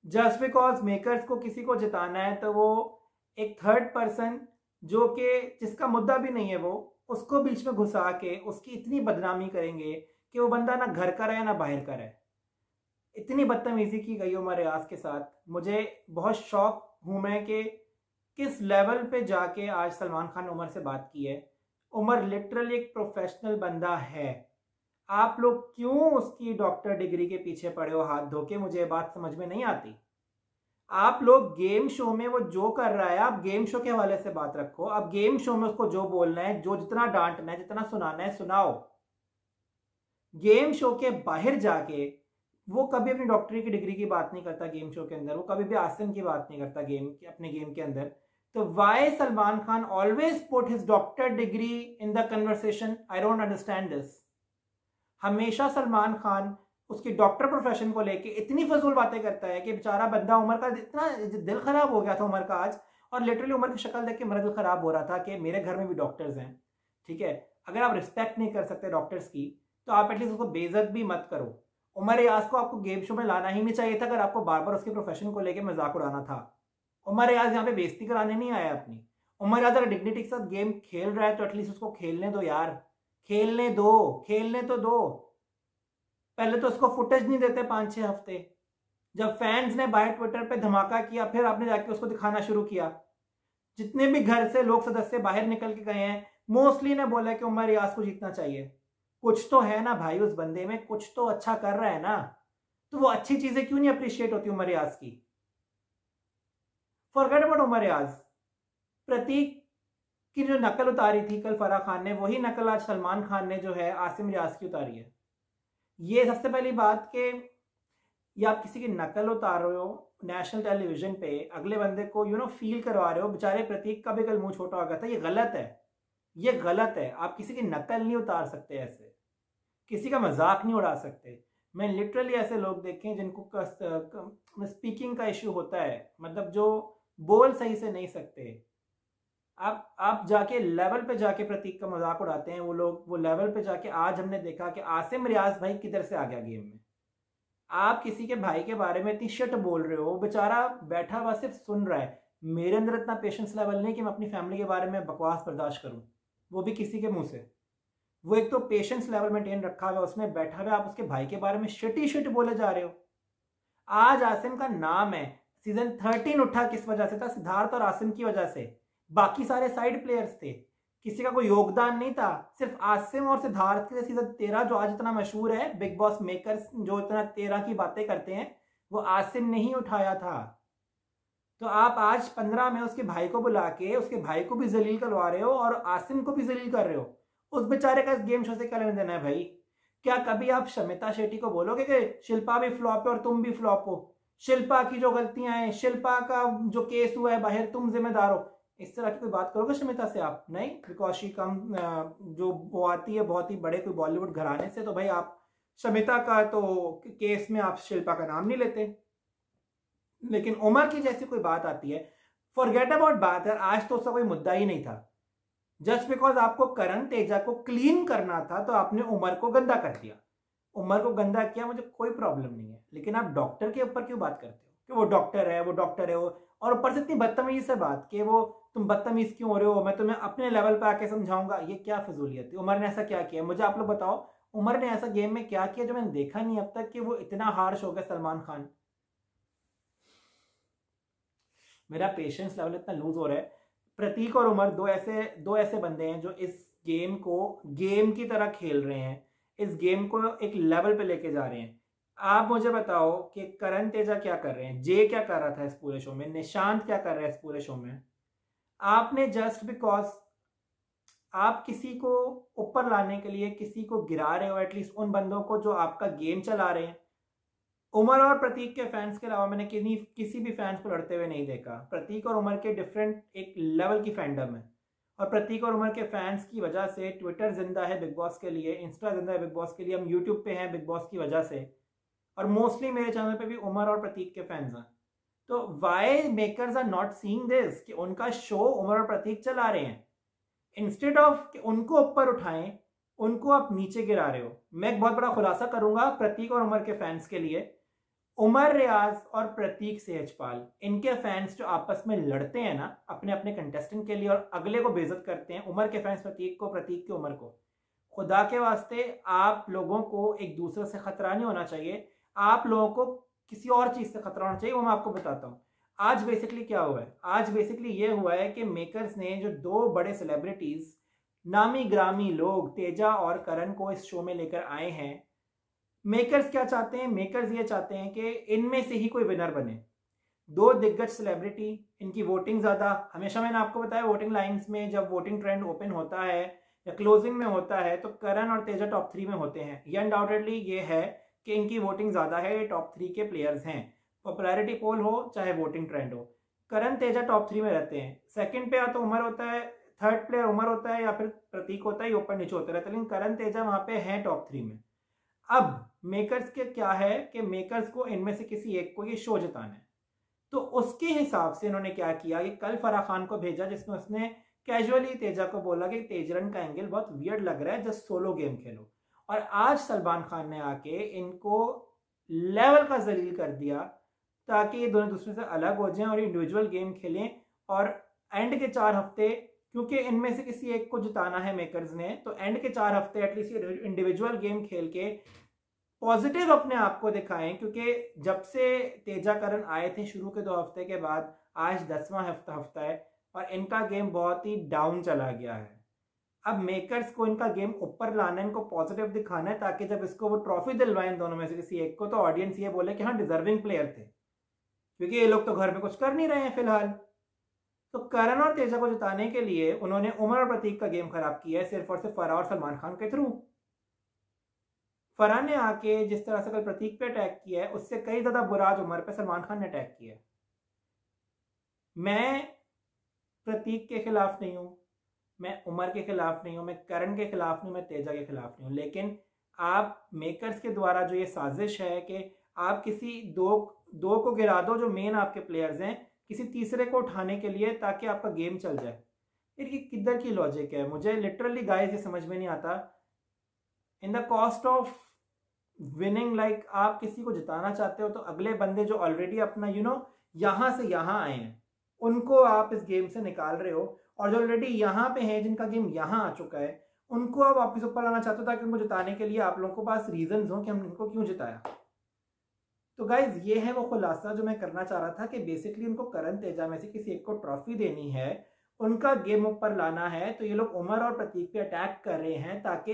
Just because makers को किसी को जिताना है तो वो एक थर्ड पर्सन जो कि जिसका मुद्दा भी नहीं है वो उसको बीच में घुसा के उसकी इतनी बदनामी करेंगे कि वो बंदा ना घर का रहे ना बाहर का रहे। इतनी बदतमीजी की गई उमर रियाज के साथ। मुझे बहुत शौक हूं मैं कि किस लेवल पे जाके आज सलमान खान ने उमर से बात की है। उमर लिटरली एक प्रोफेशनल बंदा है। आप लोग क्यों उसकी डॉक्टर डिग्री के पीछे पड़े हो हाथ धो के, मुझे बात समझ में नहीं आती। आप लोग गेम शो में वो जो कर रहा है आप गेम शो के हवाले से बात रखो। आप गेम शो में उसको जो बोलना है, जो जितना डांटना है, जितना सुनाना है सुनाओ। गेम शो के बाहर जाके वो कभी अपनी डॉक्टरी की डिग्री की बात नहीं करता। गेम शो के अंदर वो कभी भी आसन की बात नहीं करता अपने गेम के अंदर। तो why Salman Khan always put his doctor degree in the conversation? I don't understand this. हमेशा सलमान खान उसकी डॉक्टर प्रोफेशन को लेके इतनी फजूल बातें करता है कि बेचारा बंदा उमर का इतना दिल खराब हो गया था उमर का आज। और लिटरली उमर की शक्ल देख के मेरा दिल खराब हो रहा था कि मेरे घर में भी डॉक्टर्स हैं। ठीक है, अगर आप रिस्पेक्ट नहीं कर सकते डॉक्टर्स की तो आप एटलीस्ट उसको बेइज्जत भी मत करो। उमर रियाज को आपको गेम शो में लाना ही नहीं चाहिए था अगर आपको बार बार उसके प्रोफेशन को लेकर मजाक उड़ाना था। उमर रियाज यहाँ पे बेइज्जती कराने नहीं आया अपनी। उमर रियाज अगर डिग्निटी के साथ गेम खेल रहा है तो एटलीस्ट उसको खेलने दो यार, खेलने दो, खेलने तो दो। पहले तो उसको फुटेज नहीं देते 5-6 हफ्ते। जब फैंस ने बाहर ट्विटर पे धमाका किया फिर आपने जाके उसको दिखाना शुरू किया। जितने भी घर से लोग सदस्य बाहर निकल के गए हैं मोस्टली ने बोला कि उमर रियाज को जीतना चाहिए। कुछ तो है ना भाई उस बंदे में, कुछ तो अच्छा कर रहा है ना। तो वो अच्छी चीजें क्यों नहीं अप्रिशिएट होती उमर रियाज की? फॉरगेट अबाउट उमर रियाज। प्रतीक की जो नकल उतारी थी कल फराह खान ने, वही नकल आज सलमान खान ने जो है आसिम रियाज की उतारी है। ये सबसे पहली बात कि ये आप किसी की नकल उतार रहे हो नेशनल टेलीविजन पे, अगले बंदे को फील करवा रहे हो। बेचारे प्रतीक का भी कल मुंह छोटा हो गया था। ये गलत है, ये गलत है। आप किसी की नकल नहीं उतार सकते, ऐसे किसी का मजाक नहीं उड़ा सकते। मैं लिटरली ऐसे लोग देखे हैं जिनको स्पीकिंग का इश्यू होता है, मतलब जो बोल सही से नहीं सकते। आप जाके लेवल पे जाके प्रतीक का मजाक उड़ाते हैं वो लोग। वो लेवल पे जाके आज हमने देखा कि आसिम रियाज भाई किधर से आ गया गेम में। आप किसी के भाई के बारे में इतनी शिट बोल रहे हो, बेचारा बैठा हुआ सिर्फ सुन रहा है। मेरे अंदर इतना पेशेंस लेवल नहीं कि मैं अपनी फैमिली के बारे में बकवास बर्दाश्त करूं, वो भी किसी के मुंह से। वो एक तो पेशेंस लेवल मेंटेन रखा हुआ उसने, बैठा हुआ आप उसके भाई के बारे में शिट बोले जा रहे हो। आज आसिम का नाम है, सीजन 13 उठा किस वजह से था? सिद्धार्थ और आसिम की वजह से। बाकी सारे साइड प्लेयर्स थे, किसी का कोई योगदान नहीं था। सिर्फ आसिम और सिद्धार्थ के सीजन 13 जो आज इतना मशहूर है, बिग बॉस मेकर्स जो इतना 13 की बातें करते हैं, वो आसिम ने ही उठाया था। तो आप आज 15 में उसके भाई को बुला के उसके भाई को भी जलील करवा रहे हो और आसिम को भी जलील कर रहे हो। उस बेचारे का इस गेम शो से क्या लेना देना है भाई? क्या कभी आप शमिता शेट्टी को बोलोगे कि शिल्पा भी फ्लॉप है और तुम भी फ्लॉप हो? शिल्पा की जो गलतियां हैं, शिल्पा का जो केस हुआ है बाहर, तुम जिम्मेदार हो? इस तरह की कोई बात करोगे शमिता से आप? नहीं, बिकॉज शी कम जो वो आती है बहुत ही बड़े कोई बॉलीवुड घराने से, तो भाई आप शमिता का तो केस में आप शिल्पा का नाम नहीं लेते। लेकिन उमर की जैसी कोई बात आती है, फॉरगेट अबाउट बात है, आज तो उसका कोई मुद्दा ही नहीं था। जस्ट बिकॉज आपको करण तेजा को क्लीन करना था तो आपने उमर को गंदा कर दिया। उमर को गंदा किया, मुझे कोई प्रॉब्लम नहीं है। लेकिन आप डॉक्टर के ऊपर क्यों बात करते हो कि वो डॉक्टर है, वो डॉक्टर है वो, और ऊपर से इतनी बदतमीजी से बात कि वो तुम बदतमीज क्यों हो रहे हो, मैं तुम्हें अपने लेवल पे आके समझाऊंगा। ये क्या फजूलियत है? उमर ने ऐसा क्या किया? मुझे आप लोग बताओ, उमर ने ऐसा गेम में क्या किया जो मैंने देखा नहीं अब तक कि वो इतना हार्श हो गया सलमान खान? मेरा पेशेंस लेवल इतना लूज हो रहा है। प्रतीक और उमर दो ऐसे बंदे हैं जो इस गेम को गेम की तरह खेल रहे हैं, इस गेम को एक लेवल पे लेके जा रहे हैं। आप मुझे बताओ कि करण तेजा क्या कर रहे हैं, जे क्या कर रहा था इस पूरे शो में, निशांत क्या कर रहा है इस पूरे शो में? आपने जस्ट बिकॉज आप किसी को ऊपर लाने के लिए किसी को गिरा रहे हो, एटलीस्ट उन बंदों को जो आपका गेम चला रहे हैं। उमर और प्रतीक के फैंस के अलावा मैंने किसी भी फैंस को लड़ते हुए नहीं देखा। प्रतीक और उमर के डिफरेंट एक लेवल की फैंडम है, और प्रतीक और उमर के फैंस की वजह से ट्विटर जिंदा है बिग बॉस के लिए, इंस्टा जिंदा है बिग बॉस के लिए, हम यूट्यूब पे हैं बिग बॉस की वजह से, और मोस्टली मेरे चैनल पे भी उमर और प्रतीक के फैंस हैं। तो why makers are not seeing this कि उनका शो उमर और प्रतीक चला रहे हैं, इंस्टेड ऑफ कि उनको ऊपर उठाएं, उनको आप नीचे गिरा रहे हो। मैं एक बहुत बड़ा खुलासा करूंगा प्रतीक और उमर के फैंस के लिए। उमर रियाज और प्रतीक सेहजपाल, इनके फैंस जो आपस में लड़ते हैं ना अपने अपने कंटेस्टेंट के लिए और अगले को बेइज्जत करते हैं, उमर के फैंस प्रतीक को, प्रतीक के उमर को, खुदा के वास्ते आप लोगों को एक दूसरे से खतरा नहीं होना चाहिए, आप लोगों को किसी और चीज से खतरा होना चाहिए। वो मैं आपको बताता हूँ। आज बेसिकली क्या हुआ है, आज बेसिकली ये हुआ है कि मेकर्स ने जो दो बड़े सेलिब्रिटीज, नामी ग्रामी लोग तेजा और करण को इस शो में लेकर आए हैं। मेकर्स क्या चाहते हैं, मेकर्स ये चाहते हैं कि इनमें से ही कोई विनर बने। दो दिग्गज सेलिब्रिटी, इनकी वोटिंग ज्यादा, हमेशा मैंने आपको बताया वोटिंग लाइंस में जब वोटिंग ट्रेंड ओपन होता है या क्लोजिंग में होता है तो करण और तेजा टॉप 3 में होते हैं। ये अनडाउटेडली ये है कि इनकी वोटिंग ज्यादा है, ये टॉप 3 के प्लेयर्स हैं। पॉपुलैरिटी पोल हो चाहे वोटिंग ट्रेंड हो, करण तेजा टॉप 3 में रहते हैं। सेकंड पे या तो उमर होता है, थर्ड प्लेयर उमर होता है या फिर प्रतीक होता है, ये ऊपर नीचे होते रहते हैं, लेकिन करण तेजा वहां पे है टॉप 3 में। अब मेकर्स के क्या है कि मेकर्स को इनमें से किसी एक को ये शो जिताना है, तो उसके हिसाब से इन्होंने क्या किया कि कल फराह खान को भेजा जिसमें उसने कैजुअली तेजा को बोला कि तेजरन का एंगल बहुत वियर्ड लग रहा है, जस्ट सोलो गेम खेलो। और आज सलमान खान ने आके इनको लेवल का जलील कर दिया ताकि ये दोनों दूसरे से अलग हो जाएं और इंडिविजुअल गेम खेलें। और एंड के 4 हफ्ते, क्योंकि इनमें से किसी एक को जिताना है मेकर्स ने, तो एंड के 4 हफ्ते एटलीस्ट इंडिविजुअल गेम खेल के पॉजिटिव अपने आप को दिखाएं। क्योंकि जब से तेजा करण आए थे शुरू के 2 हफ्ते के बाद आज 10वां हफ्ता है और इनका गेम बहुत ही डाउन चला गया है। अब मेकर्स को इनका गेम ऊपर लाना है, इनको पॉजिटिव दिखाना है ताकि जब इसको वो ट्रॉफी दिलवाएं दोनों में से किसी एक को तो ऑडियंस ये बोले कि हाँ डिजर्विंग प्लेयर थे, क्योंकि ये लोग तो घर में कुछ कर नहीं रहे हैं फिलहाल। तो करण और तेजा को जिताने के लिए उन्होंने उमर और प्रतीक का गेम खराब किया है सिर्फ और सिर्फ फराह और सलमान खान के थ्रू। फरहान ने आके जिस तरह से कल प्रतीक पे अटैक किया है उससे कई ज्यादा बुरा आज उमर पे सलमान खान ने अटैक किया है। मैं प्रतीक के खिलाफ नहीं हूं, मैं उमर के खिलाफ नहीं हूं, मैं करण के खिलाफ नहीं, मैं तेजा के खिलाफ नहीं हूं, लेकिन आप मेकर्स के द्वारा जो ये साजिश है कि आप किसी दो को गिरा दो जो मेन आपके प्लेयर्स हैं किसी तीसरे को उठाने के लिए ताकि आपका गेम चल जाए। ये किधर की लॉजिक है, मुझे लिटरली गाइस ये समझ में नहीं आता। In the cost of winning, like आप किसी को जिताना चाहते हो तो अगले बंदे जो ऑलरेडी अपना यहां से यहां आए हैं उनको आप इस गेम से निकाल रहे हो, और जो ऑलरेडी यहां पे हैं जिनका गेम यहां आ चुका है उनको आप वापस ऊपर लाना चाहते हो ताकि उनको जिताने के लिए आप लोगों के पास रीजंस हो कि हम इनको क्यों जिताया। तो गाइज ये है वो खुलासा जो मैं करना चाह रहा था कि बेसिकली उनको करण तेजा में से किसी एक को ट्रॉफी देनी है, उनका गेम ऊपर लाना है। तो ये लोग उमर और प्रतीक पे अटैक कर रहे हैं ताकि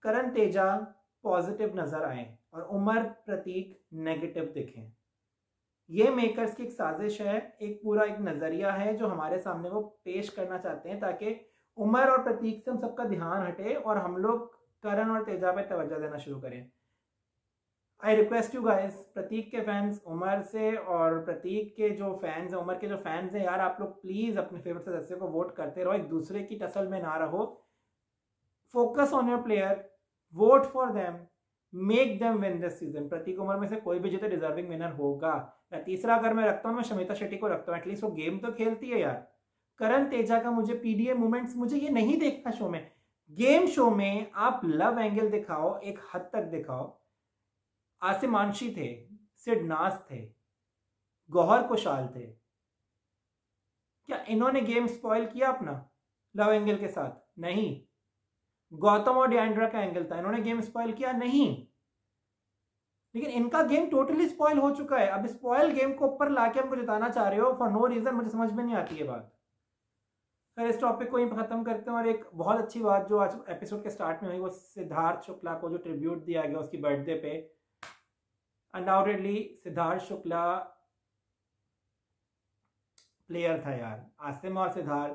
करण तेजा पॉजिटिव नजर आए और उमर प्रतीक नेगेटिव दिखें। ये मेकर्स की एक साजिश है, एक पूरा एक नजरिया है जो हमारे सामने वो पेश करना चाहते हैं ताकि उमर और प्रतीक से हम सबका ध्यान हटे और हम लोग करण और तेजा पे तवज्जो देना शुरू करें। आई रिक्वेस्ट यू गाइस, प्रतीक के फैंस उमर से और प्रतीक के जो फैंस हैं, उमर के जो फैंस हैं, यार आप लोग प्लीज अपने फेवरेट सदस्य को वोट करते रहो, एक दूसरे की टसल में ना रहो। Focus on your player, vote for them, make them win this season. Prateek Umar में से कोई भी जीते डिजर्विंग विनर होगा। या तीसरा अगर मैं रखता हूँ, मैं शमिता शेट्टी को रखता हूँ, एटलीस्ट वो गेम तो खेलती है यार। करण तेजा का मुझे पीडीए मूवमेंट्स मुझे ये नहीं देखना शो में। गेम शो में आप लव एंगल दिखाओ, एक हद तक दिखाओ। आसिमानशी थे, सिड नाज थे, गौहर कुशाल थे, क्या इन्होंने गेम स्पॉइल किया अपना लव एंगल के साथ? नहीं। गौतम और डिएंड्रा का एंगल था, इन्होंने गेम स्पॉइल किया? नहीं। लेकिन इनका गेम टोटली स्पॉइल हो चुका है। अब स्पॉइल गेम को ऊपर लाके हमको जिताना चाह रहे हो फॉर नो रीजन, मुझे समझ में नहीं आती है बात। फिर इस टॉपिक को यहीं खत्म करते हैं। और एक बहुत अच्छी बात जो आज एपिसोड के स्टार्ट में हुई, वो सिद्धार्थ शुक्ला को जो ट्रिब्यूट दिया गया उसकी बर्थडे पे। अनडाउटेडली सिद्धार्थ शुक्ला प्लेयर था यार। आसिम और सिद्धार्थ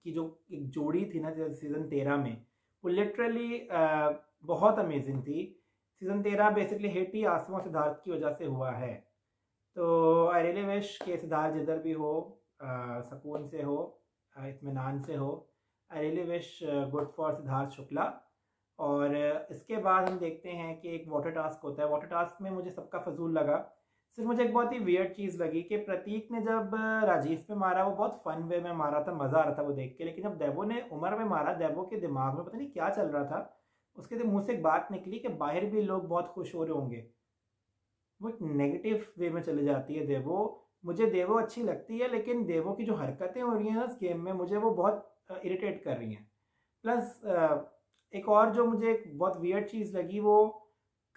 की जो एक जोड़ी थी ना सीजन 13 में, वो लिटरली बहुत अमेजिंग थी। सीजन 13 बेसिकली हिट ही आसिम और सिद्धार्थ की वजह से हुआ है। तो आई रियली विश कि सिद्धार्थ जिधर भी हो सुकून से हो, इत्मीनान से हो। I really wish good for Siddharth Shukla. और इसके बाद हम देखते हैं कि एक वाटर टास्क होता है। वाटर टास्क में मुझे सबका फजूल लगा। सिर्फ मुझे एक बहुत ही वियर्ड चीज़ लगी कि प्रतीक ने जब राजीव पे मारा वो बहुत फन वे में मारा था, मज़ा आ रहा था वो देख के। लेकिन जब देवो ने उमर में मारा, देवो के दिमाग में पता नहीं क्या चल रहा था, उसके मुंह से एक बात निकली कि बाहर भी लोग बहुत खुश हो रहे होंगे। वो एक नेगेटिव वे में चली जाती है देवो। मुझे देवो अच्छी लगती है, लेकिन देवो की जो हरकतें हो रही हैं इस गेम में मुझे वो बहुत इरिटेट कर रही हैं। प्लस एक और जो मुझे एक बहुत वियर्ड चीज़ लगी, वो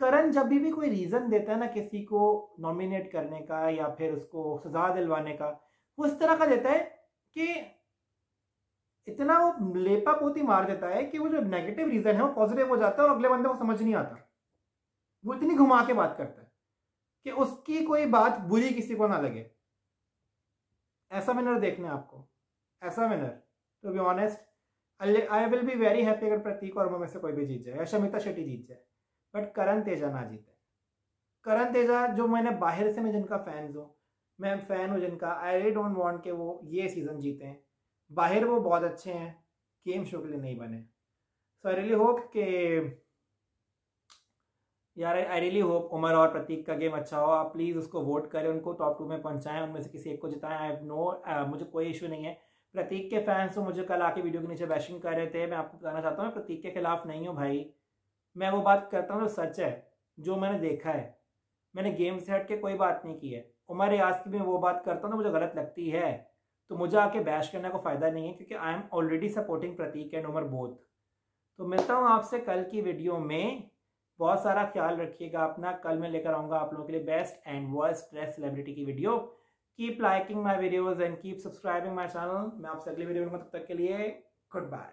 करण जब भी कोई रीज़न देता है ना किसी को नॉमिनेट करने का या फिर उसको सजा दिलवाने का, वो इस तरह का देता है कि इतना वो लेपा पोती मार देता है कि वो जो नेगेटिव रीज़न है वो पॉजिटिव हो जाता है और अगले बंदे को समझ नहीं आता। वो इतनी घुमा के बात करता है कि उसकी कोई बात बुरी किसी को ना लगे। ऐसा विनर देखना है आपको, ऐसा winner. To be honest, I will be very happy अगर प्रतीक और उमा में से कोई भी जीत जाए या शमिता शेट्टी जीत जाए, बट करण तेजा ना जीते। करण तेजा जो मैंने बाहर से मैं जिनका फैंस हूँ, मैं फ़ैन हूँ जिनका, आई रियली डोंट वांट कि वो ये सीज़न जीते हैं। बाहर वो बहुत अच्छे हैं, गेम शो के लिए नहीं बने। सो आई रियली होप कि यार, आई रियली होप उमर और प्रतीक का गेम अच्छा हो। आप प्लीज़ उसको वोट करें, उनको टॉप 2 में पहुंचाएं, उनमें से किसी एक को जिताएं। आई हैव नो मुझे कोई इशू नहीं है। प्रतीक के फैंस हो, मुझे कल आके वीडियो के नीचे बैशिंग कर रहे थे, मैं आपको बताना चाहता हूँ प्रतीक के खिलाफ नहीं हूँ भाई। मैं वो बात करता हूँ जो सच है, जो मैंने देखा है। मैंने गेम से हट के कोई बात नहीं की है। उमर रियाज की भी वो बात करता हूँ तो मुझे गलत लगती है, तो मुझे आके बैश करने को फ़ायदा नहीं है, क्योंकि I am already supporting Prateek and Umar both. तो मिलता हूँ आपसे कल की वीडियो में। बहुत सारा ख्याल रखिएगा अपना। कल मैं लेकर आऊँगा आप लोगों के लिए best and worst dress celebrity की video. Keep liking my videos and keep subscribing my channel. मैं आपसे अगली वीडियो में, तब तक के लिए गुड बाय।